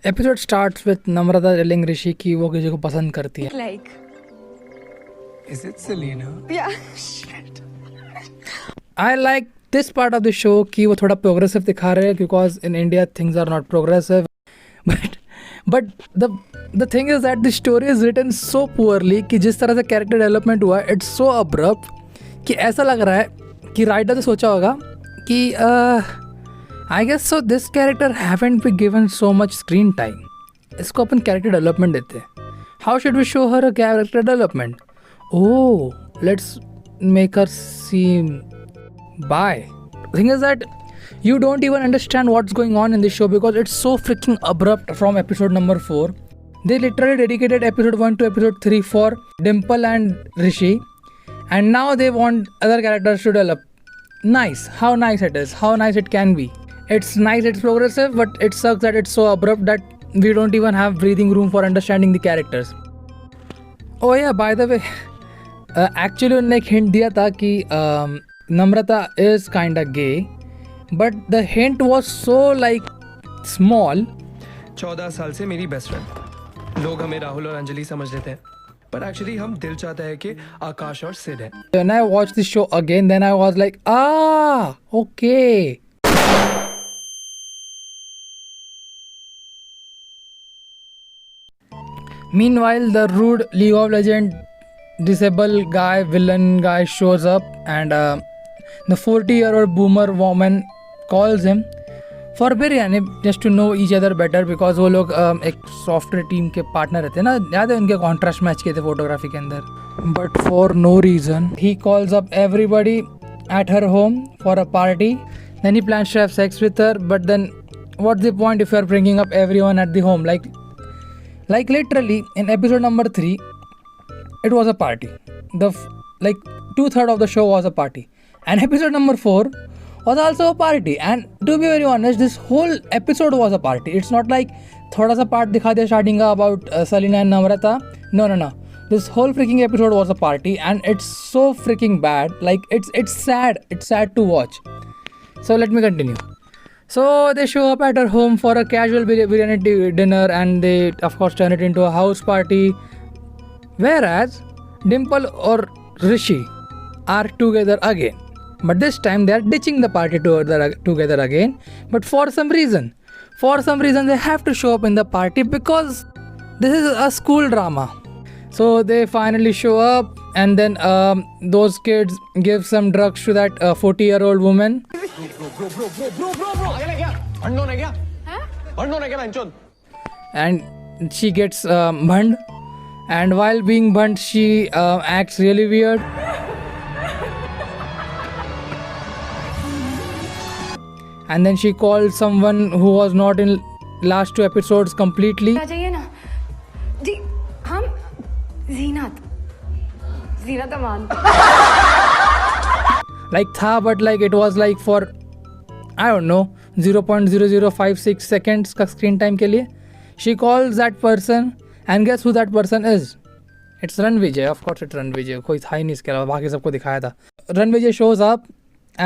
Episode starts with Namrata telling Rishi कि वो किसी को पसंद करती है. Like, Is it Selena? yeah. I like this part of the show कि वो थोड़ा progressive दिखा रहे हैं because in India things are not progressive. But the thing is that the story is written so poorly कि जिस तरह से character development हुआ है it's so abrupt कि ऐसा लग रहा है कि राइटर ने सोचा होगा कि I guess so this character haven't been given so much screen time. इसको अपन character development देते हैं. How should we show her a character development? Oh, let's make her seem bi. The thing is that you don't even understand what's going on in this show because it's so freaking abrupt from episode number 4. They literally dedicated episode 1 to episode 3 for Dimple and Rishi, and now they want other characters to develop. Nice, how nice it is, how nice it can be. It's nice, it's progressive, but it sucks that it's so abrupt that we don't even have breathing room for understanding the characters. Oh yeah, by the way, actually उन्होंने एक hint दिया था कि Namrata is kinda gay, but the hint was so like small. 14 साल से मेरी best friend. लोग हमें राहुल और अंजलि समझ लेते हैं, पर एक्चुअली हम दिल चाहता है कि आकाश और सिड है. When I watched the show again, then I was like, ah, okay. Meanwhile, the rude League of Legends disabled guy, villain guy shows up, and the 40-year-old boomer woman calls him for biryani just to know each other better because वो लोग एक software team के partner रहते हैं ना, याद है उनके कॉन्ट्रास्ट मैच किए थे फोटोग्राफी के अंदर. But for no reason he calls up everybody at her home for a party. Then he plans to have sex with her, but then what's the point if you are bringing up everyone at the home. Like literally in episode number 3 it was a party. Like 2/3 of the show was a party, and episode number 4 was also a party. And to be very honest, this whole episode was a party. It's not like थोड़ा सा part दिखा दिया starting का about Selena and Namrata. No. This whole freaking episode was a party, and it's so freaking bad. Like it's sad. It's sad to watch. So let me continue. So they show up at her home for a casual biryani dinner, and they of course turn it into a house party. Whereas Dimple or Rishi are together again, but this time they are ditching the party together again. But for some reason they have to show up in the party because this is a school drama. So they finally show up, and then those kids give some drugs to that 40-year-old woman. And she gets burned, and while being burned she acts really weird. And then she calls someone who was not in last 2 episodes completely. आ जाइए ना जी. हम Zeenat Aman. Like tha, but like it was like for I don't know 0.0056 seconds का screen time के लिए. She calls that person, and guess who that person is? It's Ranvijay. Of course it's Ranvijay. कोई था ही नहीं इसके अलावा, बाकी सबको दिखाया था. Ranvijay shows up,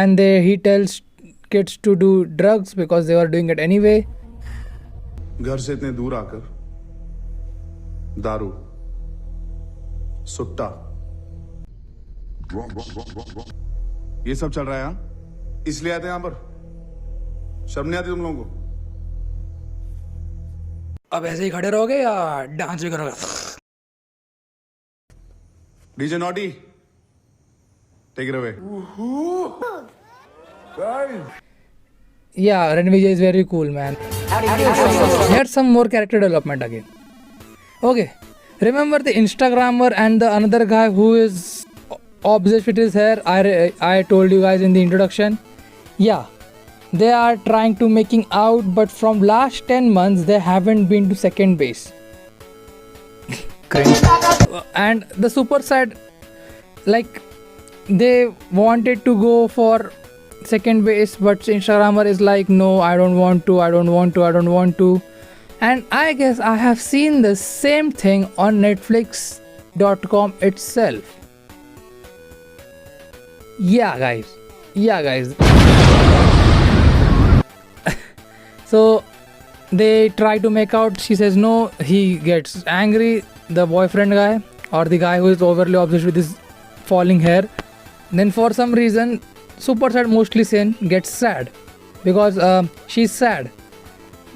and he tells kids to do drugs because they were doing it anyway. घर से इतने दूर आकर दारू, सुट्टा, ये सब चल रहा है यहाँ, इसलिए आते हैं यहाँ पर. शर्म नहीं आती तुम लोगों को? अब ऐसे ही खड़े रहोगे या डांस भी करोगे? DJ naughty, take it away. Yeah, Ranvijay is very cool, man. Here's some more character development again. Okay, remember the Instagrammer and the another guy who is obsessed with his hair? I told you guys in the introduction. Yeah, they are trying to making out, but from last 10 months they haven't been to second base. And the super sad, like they wanted to go for second base, but Instagrammer is like, no, I don't want to. And I guess I have seen the same thing on Netflix.com itself. Yeah guys. So they try to make out. She says no. He gets angry. The boyfriend guy or the guy who is overly obsessed with his falling hair. Then for some reason, Super Sad Mostly Sane gets sad because she's sad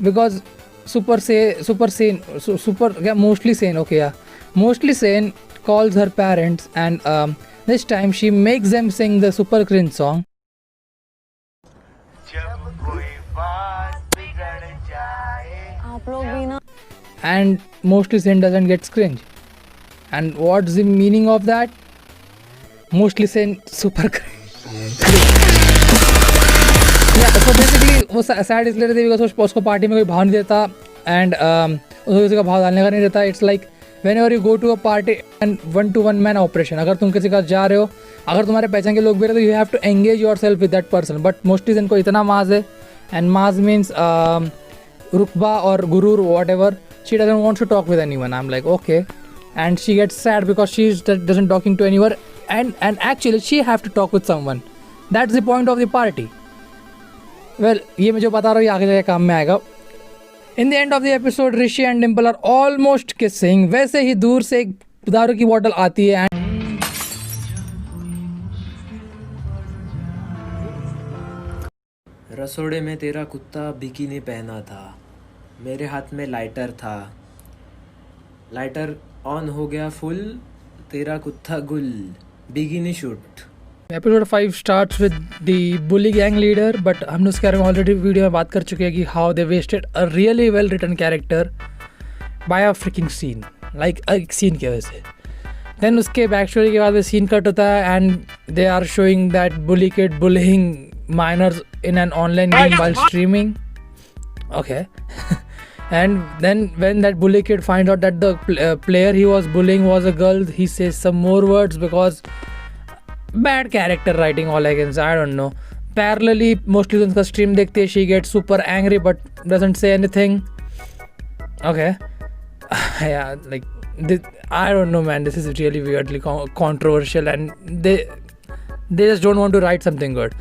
because Mostly Sane. Okay, yeah, Mostly Sane calls her parents and this time she makes them sing the super cringe song. आप लोग भी ना And Mostly Sane doesn't get cringe. And what's the meaning of that? Mostly Sane super cringe. Yeah, so basically वो sad इसलिए रहती है because उसको party में कोई भाव नहीं देता and उसको किसी का भाव डालने का नहीं रहता. It's like whenever you go to a party and one man operation. अगर तुम किसी का जा रहे हो, अगर तुम्हारे पहचान के लोग भी रहते तो you have to engage yourself with that person. But Mostly Sane को इतना माज है and माज means रुकबा or gurur whatever. She doesn't want to talk with anyone. I'm like okay, and she gets sad because she doesn't talking to anyone, and actually she have to talk with someone. That's the point of the party. Well, ये मैं जो बता रहा हूँ ये आगे जाके काम में आएगा. In the end of the episode, Rishi and Dimple are almost kissing. वैसे ही दूर से एक दारू की बोतल आती है and रसोड़े में तेरा कुत्ता बिकिनी पहना था, मेरे हाथ में लाइटर था, लाइटर ऑन हो गया फुल, तेरा कुत्ता गुल, bikini shoot. Episode 5 starts with the bully gang leader, but हम लोग उसके बारे में ऑलरेडी वीडियो में बात कर चुके हैं कि how they wasted a really well written character by a freaking scene, like एक scene की वजह से. Then उसके बैक स्टोरी के बाद वो scene कट होता है and they are showing that bully kid bullying minors in an online game while streaming. Okay. And then when that bully kid finds out that the player he was bullying was a girl, he says some more words because bad character writing all I can say. I don't know. Parallelly, mostly उनका stream देखती है, she gets super angry but doesn't say anything. Okay. Yeah, like I don't know, man. This is really weirdly controversial and they just don't want to write something good.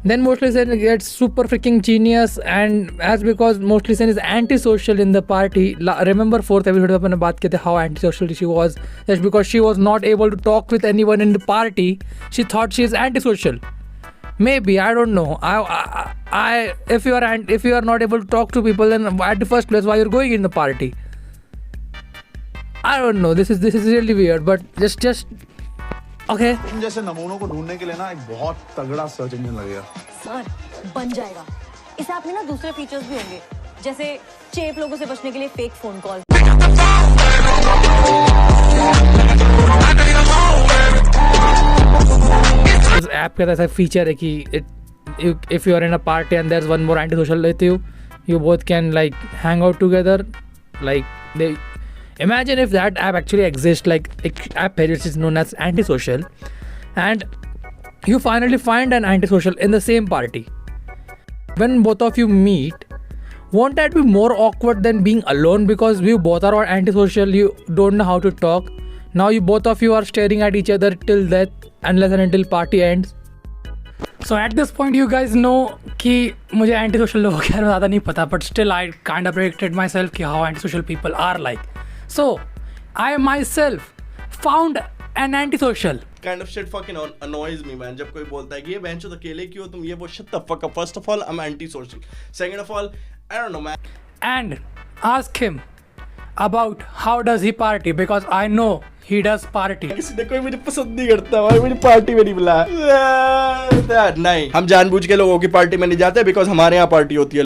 Then Mostly Sane gets super freaking genius, and as because Mostly Sane is antisocial in the party. Remember 4th episode में अपने बात किए थे how antisocial she was. Just because she was not able to talk with anyone in the party, she thought she is antisocial. Maybe, I don't know. If you are not able to talk to people, then at the first place why you're going in the party? I don't know. This is really weird, but just. Okay. इन जैसे नमूनों को ढूंढने के लिए ना एक बहुत तगड़ा सर्च इंजन लगेगा. सर बन जाएगा. इस ऐप में ना दूसरे फीचर्स भी होंगे, जैसे चेप लोगों से बचने के लिए फेक फोन कॉल. इस ऐप का ऐसा फीचर है कि if you are in a party and there's one more antisocial with you both can like hang out together. Like they imagine if that app actually exists, like app which is known as antisocial, and you finally find an antisocial in the same party. When both of you meet, won't that be more awkward than being alone because you both are antisocial, you don't know how to talk. Now you both of you are staring at each other till death unless and until party ends. So at this point you guys know कि मुझे antisocial लोगों के बारे में ज़्यादा नहीं पता, but still I kind of predicted myself कि how antisocial people are like. So, I myself found an antisocial. Kind of shit fucking annoys me, man. जब कोई बोलता है कि ये बेंचो अकेले क्यों तुम ये वो shut the fuck up. First of all, I'm antisocial. Second of all, I don't know, man. And ask him about how does he party because I know he does party. किसी ने कोई मुझे पसंद नहीं करता भाई, मुझे पार्टी में नहीं बुलाया. नहीं, हम जानबूझ के लोगों की पार्टी में नहीं जाते because हमारे यहाँ पार्टी होती है.